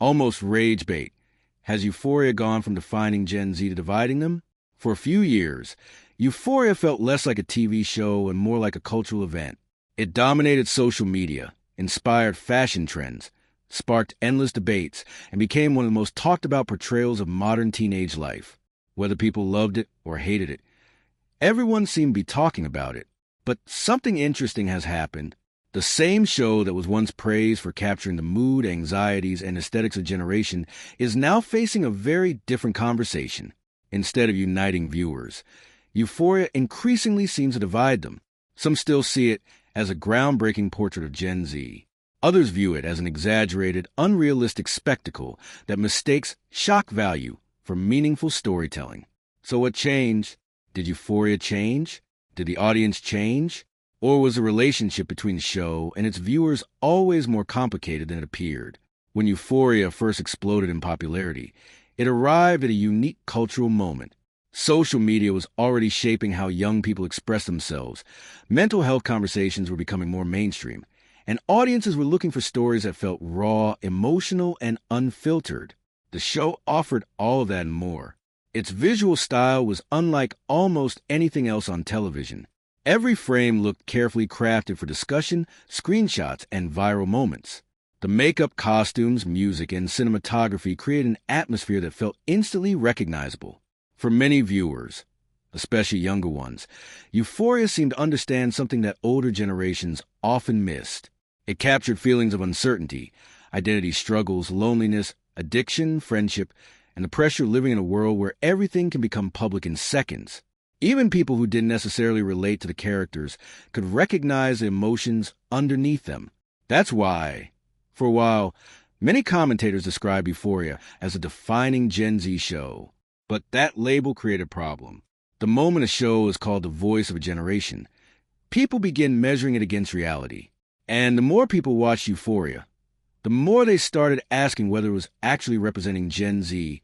Almost rage bait. Has Euphoria gone from defining Gen Z to dividing them? For a few years, Euphoria felt less like a TV show and more like a cultural event. It dominated social media, inspired fashion trends, sparked endless debates, and became one of the most talked about portrayals of modern teenage life. Whether people loved it or hated it, everyone seemed to be talking about it. But something interesting has happened. The same show that was once praised for capturing the mood, anxieties, and aesthetics of a generation is now facing a very different conversation. Instead of uniting viewers, Euphoria increasingly seems to divide them. Some still see it as a groundbreaking portrait of Gen Z. Others view it as an exaggerated, unrealistic spectacle that mistakes shock value for meaningful storytelling. So what changed? Did Euphoria change? Did the audience change? Or was the relationship between the show and its viewers always more complicated than it appeared? When Euphoria first exploded in popularity, it arrived at a unique cultural moment. Social media was already shaping how young people express themselves. Mental health conversations were becoming more mainstream, and audiences were looking for stories that felt raw, emotional, and unfiltered. The show offered all of that and more. Its visual style was unlike almost anything else on television. Every frame looked carefully crafted for discussion, screenshots, and viral moments. The makeup, costumes, music, and cinematography created an atmosphere that felt instantly recognizable. For many viewers, especially younger ones, Euphoria seemed to understand something that older generations often missed. It captured feelings of uncertainty, identity struggles, loneliness, addiction, friendship, and the pressure of living in a world where everything can become public in seconds. Even people who didn't necessarily relate to the characters could recognize the emotions underneath them. That's why, for a while, many commentators described Euphoria as a defining Gen Z show. But that label created a problem. The moment a show is called the voice of a generation, people begin measuring it against reality. And the more people watched Euphoria, the more they started asking whether it was actually representing Gen Z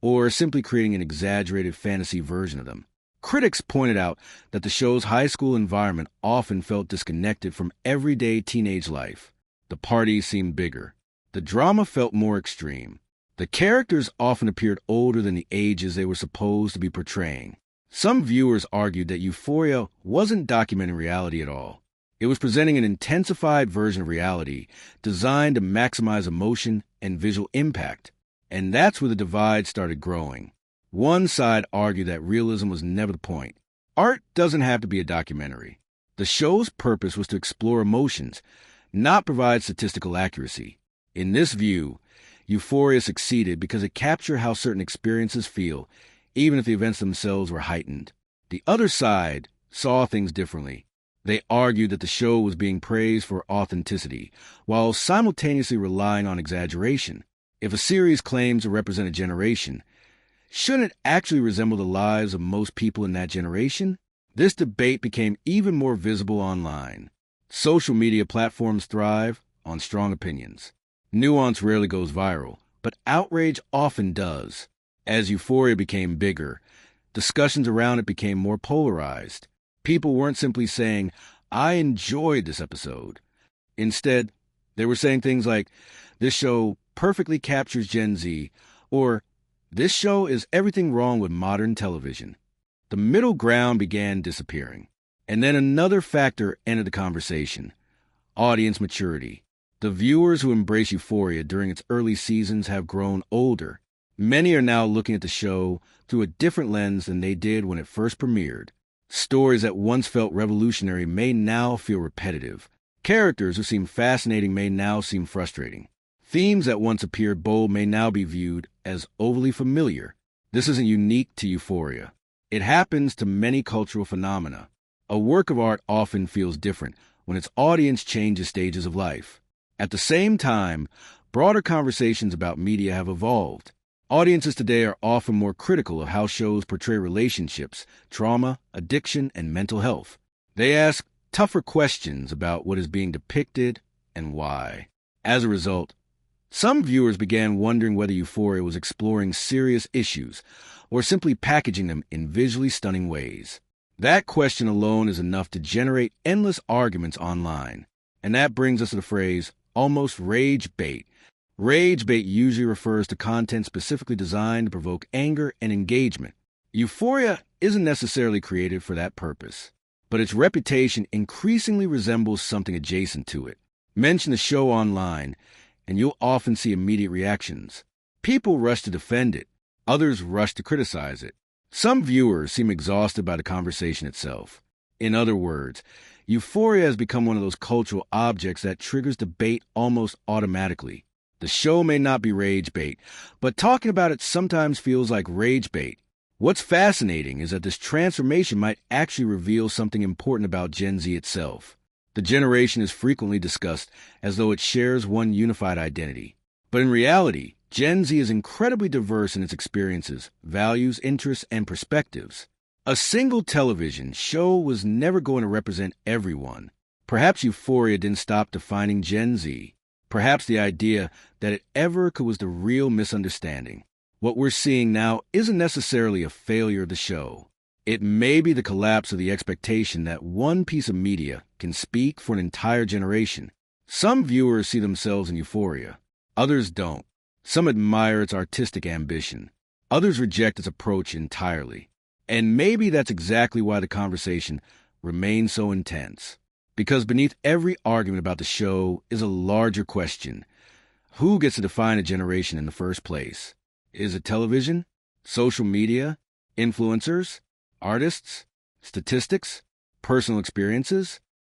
or simply creating an exaggerated fantasy version of them. Critics pointed out that the show's high school environment often felt disconnected from everyday teenage life. The parties seemed bigger. The drama felt more extreme. The characters often appeared older than the ages they were supposed to be portraying. Some viewers argued that Euphoria wasn't documenting reality at all. It was presenting an intensified version of reality designed to maximize emotion and visual impact. And that's where the divide started growing. One side argued that realism was never the point. Art doesn't have to be a documentary. The show's purpose was to explore emotions, not provide statistical accuracy. In this view, Euphoria succeeded because it captured how certain experiences feel, even if the events themselves were heightened. The other side saw things differently. They argued that the show was being praised for authenticity, while simultaneously relying on exaggeration. If a series claims to represent a generation, shouldn't it actually resemble the lives of most people in that generation? This debate became even more visible online. Social media platforms thrive on strong opinions. Nuance rarely goes viral, but outrage often does. As Euphoria became bigger, discussions around it became more polarized. People weren't simply saying, "I enjoyed this episode." Instead, they were saying things like, "This show perfectly captures Gen Z," or "This show is everything wrong with modern television." The middle ground began disappearing. And then another factor entered the conversation: audience maturity. The viewers who embraced Euphoria during its early seasons have grown older. Many are now looking at the show through a different lens than they did when it first premiered. Stories that once felt revolutionary may now feel repetitive. Characters who seemed fascinating may now seem frustrating. Themes that once appeared bold may now be viewed as overly familiar. This isn't unique to Euphoria. It happens to many cultural phenomena. A work of art often feels different when its audience changes stages of life. At the same time, broader conversations about media have evolved. Audiences today are often more critical of how shows portray relationships, trauma, addiction, and mental health. They ask tougher questions about what is being depicted and why. As a result, some viewers began wondering whether Euphoria was exploring serious issues or simply packaging them in visually stunning ways. That question alone is enough to generate endless arguments online. And that brings us to the phrase, almost rage bait. Rage bait usually refers to content specifically designed to provoke anger and engagement. Euphoria isn't necessarily created for that purpose, but its reputation increasingly resembles something adjacent to it. Mention the show online, and you'll often see immediate reactions. People rush to defend it. Others rush to criticize it. Some viewers seem exhausted by the conversation itself. In other words, Euphoria has become one of those cultural objects that triggers debate almost automatically. The show may not be rage bait, but talking about it sometimes feels like rage bait. What's fascinating is that this transformation might actually reveal something important about Gen Z itself. The generation is frequently discussed as though it shares one unified identity. But in reality, Gen Z is incredibly diverse in its experiences, values, interests, and perspectives. A single television show was never going to represent everyone. Perhaps Euphoria didn't stop defining Gen Z. Perhaps the idea that it ever could was the real misunderstanding. What we're seeing now isn't necessarily a failure of the show. It may be the collapse of the expectation that one piece of media can speak for an entire generation. Some viewers see themselves in Euphoria. Others don't. Some admire its artistic ambition. Others reject its approach entirely. And maybe that's exactly why the conversation remains so intense. Because beneath every argument about the show is a larger question. Who gets to define a generation in the first place? Is it television? Social media? Influencers? Artists? Statistics? Personal experiences?